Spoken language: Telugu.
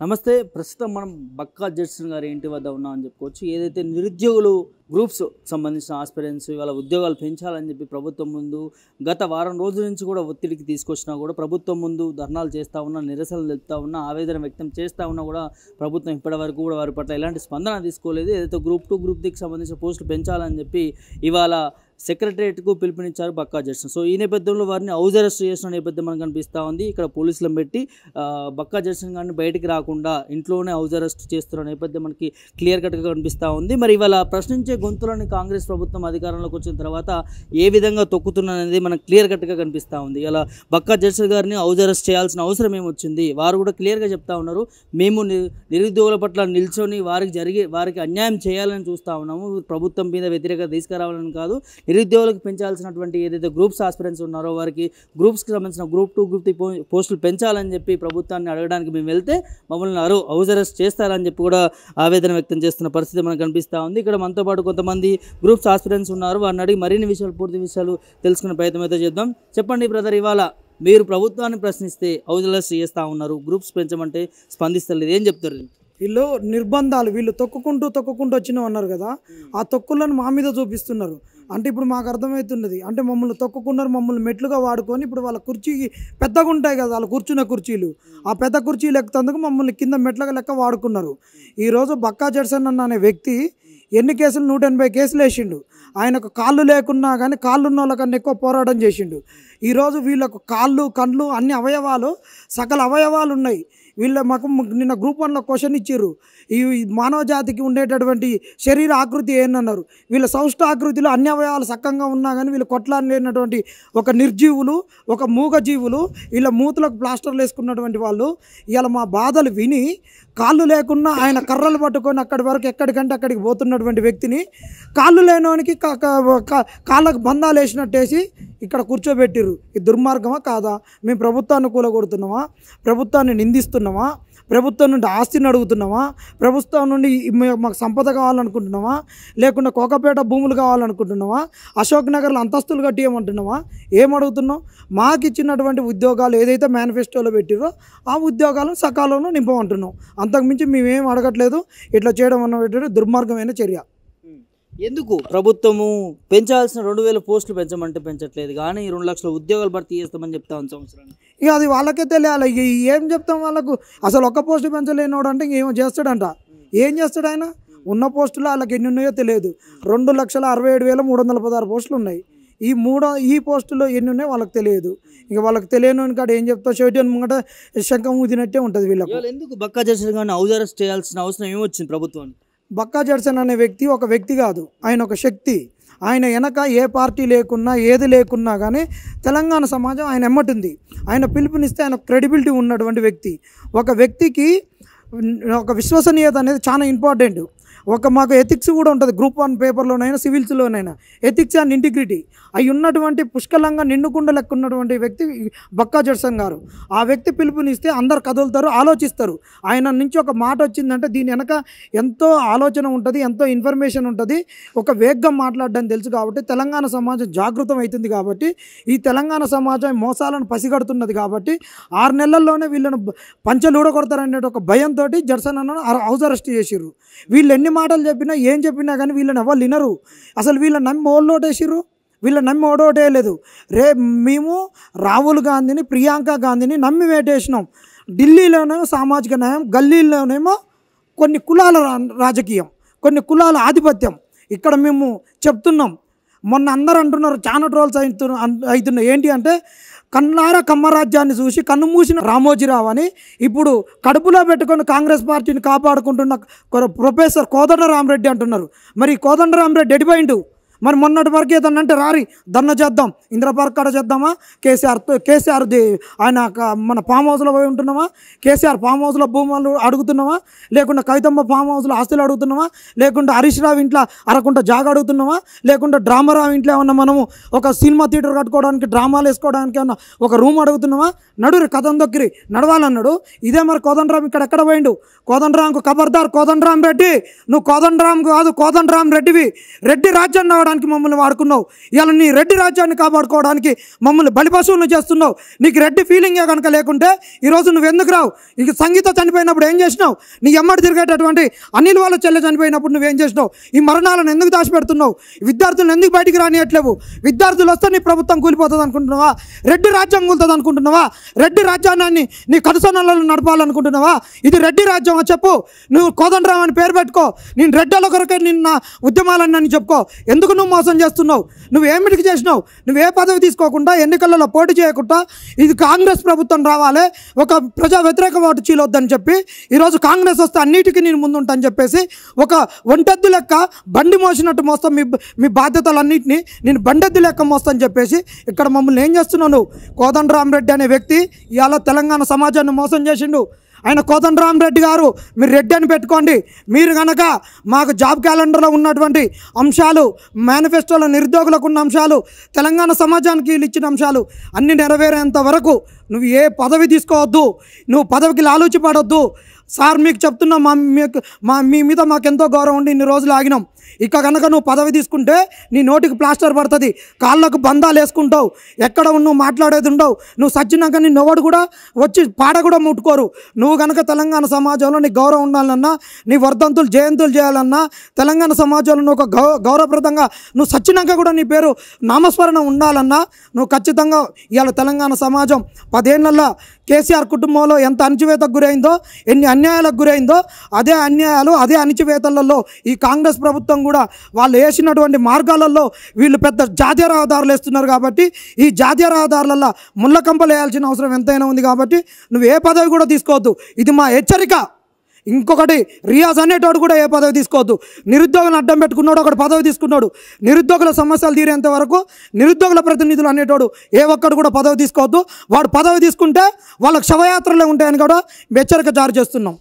నమస్తే. ప్రస్తుతం మనం బక్కా జడ్సన్ గారి ఇంటి వద్ద ఉన్నామని చెప్పుకోవచ్చు. ఏదైతే నిరుద్యోగులు గ్రూప్స్ సంబంధించిన ఆస్పిరెంట్స్ ఇవాళ ఉద్యోగాలు పెంచాలని చెప్పి ప్రభుత్వం ముందు గత వారం రోజుల నుంచి కూడా ఒత్తిడికి తీసుకొచ్చినా కూడా ప్రభుత్వం ముందు ధర్నాలు చేస్తూ ఉన్నా, నిరసనలు తెలుపుతూ ఉన్నా, ఆవేదన వ్యక్తం చేస్తూ ఉన్నా కూడా ప్రభుత్వం ఇప్పటివరకు కూడా వారి పట్ల ఎలాంటి స్పందన తీసుకోలేదు. ఏదైతే గ్రూప్ 2 గ్రూప్ 3కి సంబంధించిన పోస్టులు పెంచాలని చెప్పి ఇవాళ సెక్రటరియట్కు పిలుపునిచ్చారు బక్కా జడ్సన్. సో ఈ నేపథ్యంలో వారిని హౌస్ అరెస్ట్ చేసిన నేపథ్యం మనకు కనిపిస్తూ ఉంది. ఇక్కడ పోలీసులను పెట్టి బక్కా జడ్సన్ గారిని బయటికి రాకుండా ఇంట్లోనే హౌస్ అరెస్ట్ చేస్తున్న నేపథ్యం మనకి క్లియర్ కట్గా కనిపిస్తూ ఉంది. మరి ఇవాళ ప్రశ్నించే గొంతులని కాంగ్రెస్ ప్రభుత్వం అధికారంలోకి వచ్చిన తర్వాత ఏ విధంగా తొక్కుతున్నది మనకు క్లియర్ కట్గా కనిపిస్తూ ఉంది. ఇలా బక్కా జడ్సన్ గారిని హౌస్ అరెస్ట్ చేయాల్సిన అవసరం ఏమొచ్చింది? వారు కూడా క్లియర్గా చెప్తా ఉన్నారు, మేము నిరుద్యోగుల పట్ల నిల్చొని వారికి అన్యాయం చేయాలని చూస్తూ ఉన్నాము, ప్రభుత్వం మీద వ్యతిరేకత తీసుకురావాలని కాదు. నిరుద్యోగులకు పెంచాల్సినటువంటి ఏదైతే గ్రూప్స్ ఆస్పిరెంట్స్ ఉన్నారో వారికి గ్రూప్స్కి సంబంధించిన గ్రూప్ 2 గ్రూప్ 3 పోస్టులు పెంచాలని చెప్పి ప్రభుత్వాన్ని అడగడానికి మేము వెళ్తే మమ్మల్ని హౌస్ అరెస్ట్ చేస్తారని చెప్పి కూడా ఆవేదన వ్యక్తం చేస్తున్న పరిస్థితి మనకు కనిపిస్తూ ఉంది. ఇక్కడ మనతో పాటు కొంతమంది గ్రూప్స్ ఆస్పిరెంట్స్ ఉన్నారు. వారిని అడిగి మరిన్ని విషయాలు, పూర్తి విషయాలు తెలుసుకునే ప్రయత్నం అయితే చేద్దాం. చెప్పండి బ్రదర్, ఇవాళ మీరు ప్రభుత్వాన్ని ప్రశ్నిస్తే హౌస్ అరెస్ట్ చేస్తూ ఉన్నారు, గ్రూప్స్ పెంచమంటే స్పందిస్తలేదు, ఏం చెప్తారు? వీళ్ళు నిర్బంధాలు, వీళ్ళు తొక్కుకుంటూ వచ్చినాం అన్నారు కదా, ఆ తొక్కులను మా మీద చూపిస్తున్నారు. అంటే ఇప్పుడు మాకు అర్థమవుతున్నది, అంటే మమ్మల్ని తొక్కుకున్నారు, మమ్మల్ని మెట్లుగా వాడుకొని ఇప్పుడు వాళ్ళ కుర్చీ పెద్దగా ఉంటాయి కదా, వాళ్ళు కూర్చున్న కుర్చీలు, ఆ పెద్ద కుర్చీలు ఎక్కుతందుకు మమ్మల్ని కింద మెట్లగా లెక్క వాడుకున్నారు. ఈరోజు బక్కా జడ్సన్ అనే వ్యక్తి ఎన్ని కేసులు 180 కేసులు వేసిండు. ఆయనకు కాళ్ళు లేకున్నా కానీ కాళ్ళు ఉన్న వాళ్ళకన్నా ఎక్కువ పోరాటం చేసిండు. ఈరోజు వీళ్ళకు కాళ్ళు, కళ్ళు, అన్ని అవయవాలు, సకల అవయవాలు ఉన్నాయి. మాకు నిన్న గ్రూప్ 1లో క్వశ్చన్ ఇచ్చారు, ఈ మానవ జాతికి ఉండేటటువంటి శరీర ఆకృతి ఏంటన్నారు. వీళ్ళ సౌష్ఠ ఆకృతిలో అన్ని అవయవాలు సక్కంగా ఉన్నా కానీ వీళ్ళు కొట్లాడలేనటువంటి ఒక నిర్జీవులు, ఒక మూగ జీవులు, వీళ్ళ మూతులకు ప్లాస్టర్లు వేసుకున్నటువంటి వాళ్ళు ఇలా మా బాధలు విని కాళ్ళు లేకున్నా ఆయన కర్రలు పట్టుకొని అక్కడి వరకు ఎక్కడికంటే అక్కడికి పోతున్నటువంటి వ్యక్తిని కాళ్ళు లేనోనికి కాళ్ళకు బంధాలు వేసినట్టేసి ఇక్కడ కూర్చోబెట్టిర్రు. ఈ దుర్మార్గమా కాదా? మేము ప్రభుత్వాన్ని కూలగొడుతున్నామా? ప్రభుత్వాన్ని నిందిస్తున్నామా? ప్రభుత్వం నుండి ఆస్తిని అడుగుతున్నామా? ప్రభుత్వం నుండి మాకు సంపద కావాలనుకుంటున్నామా? లేకుండా కోకపేట భూములు కావాలనుకుంటున్నామా? అశోక్ నగర్లో అంతస్తులు కట్టియమంటున్నామా? ఏం అడుగుతున్నాం? మాకు ఇచ్చినటువంటి ఉద్యోగాలు ఏదైతే మేనిఫెస్టోలో పెట్టిరో ఆ ఉద్యోగాలను సకాలంలో నింపమంటున్నాం. అంతకుమించి మేమేం అడగట్లేదు. ఇట్లా చేయడం అన్నటువంటి దుర్మార్గమైన చర్య. ఎందుకు ప్రభుత్వము పెంచాల్సిన 2000 పోస్టులు పెంచమంటే పెంచట్లేదు, కానీ 2 లక్షల ఉద్యోగాలు భర్తీ చేస్తామని చెప్తా ఉంది సంవత్సరానికి? ఇక అది వాళ్ళకే తెలియాలి. ఏం చెప్తాం వాళ్ళకు? అసలు ఒక్క పోస్టు పెంచలేనోడు అంటే ఏమో చేస్తాడంట. ఏం చేస్తాడు ఆయన? ఉన్న పోస్టులు వాళ్ళకి ఎన్ని ఉన్నాయో తెలియదు. 2,67,316 పోస్టులు ఉన్నాయి. ఈ పోస్టులో ఎన్ని ఉన్నాయో వాళ్ళకి తెలియదు. ఇక వాళ్ళకి తెలియని కాడ ఏం చెప్తా, షేటియన్ ముంగట శంఖం ఊదినట్టే ఉంటుంది వీళ్ళకి. ఎందుకు బక్కా జడ్సన్ గారిని హౌస్ అరెస్ట్ చేయాల్సిన అవసరం ఏమొచ్చింది ప్రభుత్వానికి? బక్కా జడ్సన్ అనే వ్యక్తి ఒక వ్యక్తి కాదు, ఆయన ఒక శక్తి. ఆయన వెనక ఏ పార్టీ లేకున్నా, ఏది లేకున్నా కానీ తెలంగాణ సమాజం ఆయన ఎమ్మటుంది. ఆయన పిలుపునిస్తే ఆయన క్రెడిబిలిటీ ఉన్నటువంటి వ్యక్తి. ఒక వ్యక్తికి ఒక విశ్వసనీయత అనేది చాలా ఇంపార్టెంట్. మాకు ఎథిక్స్ కూడా ఉంటుంది. గ్రూప్ 1 పేపర్లోనైనా సివిల్స్లోనైనా ఎథిక్స్ అండ్ ఇంటిగ్రిటీ అవి ఉన్నటువంటి పుష్కలంగా నిండుకుండా లెక్క ఉన్నటువంటి వ్యక్తి బక్కా జడ్సన్ గారు. ఆ వ్యక్తి పిలుపునిస్తే అందరు కదులుతారు, ఆలోచిస్తారు. ఆయన నుంచి ఒక మాట వచ్చిందంటే దీని వెనక ఎంతో ఆలోచన ఉంటుంది, ఎంతో ఇన్ఫర్మేషన్ ఉంటుంది. ఒక వేగంగా మాట్లాడడం తెలుసు కాబట్టి తెలంగాణ సమాజం జాగృతం అవుతుంది. కాబట్టి ఈ తెలంగాణ సమాజం మోసాలను పసిగడుతున్నది. కాబట్టి 6 నెలల్లోనే వీళ్ళను పంచలు ఊడగొడతారనే ఒక భయంతో జడ్సన్ అన్న హౌస్ అరెస్ట్ చేసిర్రు. వీళ్ళు ఎన్ని మాటలు చెప్పినా ఏం చెప్పినా కానీ వీళ్ళని ఎవరు వినరు. అసలు వీళ్ళని నమ్మి ఓళ్ళోటేసిర్రు, వీళ్ళని నమ్మి ఓడోటేయలేదు. మేము రాహుల్ గాంధీని, ప్రియాంక గాంధీని నమ్మి వేటేసినాం. ఢిల్లీలోనేమో సామాజిక న్యాయం, గల్లీలోనేమో కొన్ని కులాల రాజకీయం, కొన్ని కులాల ఆధిపత్యం. ఇక్కడ మేము చెప్తున్నాం. మొన్న అందరూ అంటున్నారు, చాలా ట్రోల్స్ అవుతున్నాయి. ఏంటి అంటే కన్నార కమ్మరాజ్యాన్ని చూసి కన్ను మూసిన రామోజీరావు అని ఇప్పుడు కడుపులో పెట్టుకొని కాంగ్రెస్ పార్టీని కాపాడుకుంటున్న ప్రొఫెసర్ కోదండరామరెడ్డి అంటున్నారు. మరి కోదండరామరెడ్డి ఎడిపోయిండు. మరి మొన్నటి వరకు ఏదన్నా అంటే రారి ధర్నా చేద్దాం, ఇంద్రపార్క్ కాడ చేద్దామా, కేసీఆర్ ఆయన మన ఫామ్ హౌస్లో పోయి ఉంటున్నామా, కేసీఆర్ ఫామ్ హౌస్లో భూములు అడుగుతున్నామా, లేకుండా కవితమ్మ ఫామ్ హౌస్లో ఆస్తులు అడుగుతున్నామా, లేకుండా హరీష్ రావు ఇంట్లో అరకుంట జాగ అడుగుతున్నామా, లేకుండా డ్రామారావు ఇంట్లో ఏమన్నా మనము ఒక సినిమా థియేటర్ కట్టుకోవడానికి, డ్రామాలు వేసుకోవడానికి ఏమన్నా ఒక రూమ్ అడుగుతున్నామా? నడురి కథం దొక్కిరి నడవాలన్నాడు. ఇదే మరి కోదండరాం ఇక్కడ ఎక్కడ పోయిండు? కోదండరాంకు ఖబర్దార్, కోదండరాం రెడ్డి నువ్వు కోదండరాం కాదు, కోదండరాం రెడ్డివి. రెడ్డి రాజ్యం కాపాడుకోవడానికి మమ్మల్ని వాడుకున్నావు. ఇవాళ నీ రెడ్డి రాజ్యాన్ని కాపాడుకోవడానికి మమ్మల్ని బలిపశువులను చేస్తున్నావు. నీకు రెడ్డి ఫీలింగే కనుక లేకుంటే ఈరోజు నువ్వు ఎందుకు రావు? ఇక సంగీత చనిపోయినప్పుడు ఏం చేసినావు? నీ ఎమ్మడి తిరిగేటటువంటి అనిల్ వాళ్ళ చెల్లె చనిపోయినప్పుడు నువ్వేం చేసినావు? ఈ మరణాలను ఎందుకు దాచిపెడుతున్నావు? విద్యార్థులను ఎందుకు బయటికి రానియట్లేవు? విద్యార్థులు వస్తే నీ ప్రభుత్వం కూలిపోతుంది అనుకుంటున్నావా? రెడ్డి రాజ్యం కూలుతుంది అనుకుంటున్నావా? రెడ్డి రాజ్యాన్ని నీ కనుసన్నలను నడపాలనుకుంటున్నావా? ఇది రెడ్డి రాజ్యమా చెప్పు. నువ్వు కోదండరామ్ అని పేరు పెట్టుకో. నేను రెడ్డల కొరకే నిన్న ఉద్యమాలని అని చెప్పుకో. ఎందుకు నువ్వు మోసం చేస్తున్నావు? నువ్వు ఏమిటికి చేసినావు? నువ్వు ఏ పదవి తీసుకోకుండా ఎన్నికలలో పోటీ చేయకుండా ఇది కాంగ్రెస్ ప్రభుత్వం రావాలి, ఒక ప్రజా వ్యతిరేక ఓటు చీలొద్దని చెప్పి ఈరోజు కాంగ్రెస్ వస్తే అన్నిటికీ నేను ముందుంటాను చెప్పేసి ఒక ఒంటెద్దు లెక్క బండి మోసినట్టు మోస్తాం. మీ బాధ్యతలన్నింటినీ నేను బండెద్దు లెక్క మోస్తాను చెప్పేసి ఇక్కడ మమ్మల్ని ఏం చేస్తున్నావు నువ్వు? కోదండరామ్ రెడ్డి అనే వ్యక్తి ఇవాళ తెలంగాణ సమాజాన్ని మోసం చేసిండు. ఆయన కోదండరామ్ రెడ్డి గారు, మీరు రెడ్డి అని పెట్టుకోండి. మీరు కనుక మాకు జాబ్ క్యాలెండర్లో ఉన్నటువంటి అంశాలు, మేనిఫెస్టోలో నిరుద్యోగులకు ఉన్న అంశాలు, తెలంగాణ సమాజానికి వీళ్ళు ఇచ్చిన అంశాలు అన్నీ నెరవేరేంత వరకు నువ్వు ఏ పదవి తీసుకోవద్దు. నువ్వు పదవికి లాలూచి పడొద్దు. సార్ మీకు చెప్తున్నా, మీ మీద మాకెంతో గౌరవం ఉండి ఇన్ని రోజులు ఆగినాం. ఇక కనుక నువ్వు పదవి తీసుకుంటే నీ నోటికి ప్లాస్టర్ పడుతుంది, కాళ్ళకు బంధాలు వేసుకుంటావు, ఎక్కడ నువ్వు మాట్లాడేది ఉండవు. నువ్వు సచ్చినాక నిన్ను ఎవడు కూడా వచ్చి పాడ కూడా ముట్టుకోరు. నువ్వు కనుక తెలంగాణ సమాజంలో నీ గౌరవం ఉండాలన్నా, నీ వర్ధంతులు జయంతులు చేయాలన్నా, తెలంగాణ సమాజంలో నువ్వు ఒక గౌరవప్రదంగా నువ్వు సచ్చినాక కూడా నీ పేరు నామస్మరణ ఉండాలన్నా నువ్వు ఖచ్చితంగా ఇవాళ తెలంగాణ సమాజం 10 ఏళ్లలో కేసీఆర్ కుటుంబంలో ఎంత అణచివేతకు గురైందో, ఎన్ని అన్యాయాలకు గురైందో, అదే అన్యాయాలు అదే అణచివేతలలో ఈ కాంగ్రెస్ ప్రభుత్వం కూడా వాళ్ళు వేసినటువంటి మార్గాలలో వీళ్ళు పెద్ద జాతీయ రహదారులు వేస్తున్నారు. కాబట్టి ఈ జాతీయ రహదారులలో ముళ్ళ కంపలు వేయాల్సిన అవసరం ఎంతైనా ఉంది. కాబట్టి నువ్వు ఏ పదవి కూడా తీసుకోవద్దు. ఇది మా హెచ్చరిక. ఇంకొకటి, రియాజ్ అనేటోడు కూడా ఏ పదవి తీసుకోవద్దు. నిరుద్యోగులను అడ్డం పెట్టుకున్నాడు, ఒకటి పదవి తీసుకున్నాడు. నిరుద్యోగుల సమస్యలు తీరేంత వరకు నిరుద్యోగుల ప్రతినిధులు అనేటోడు ఏ ఒక్కడు కూడా పదవి తీసుకోవద్దు. వాడు పదవి తీసుకుంటే వాళ్ళకి శవయాత్రలే ఉంటాయని కూడా హెచ్చరిక జారీ చేస్తున్నాం.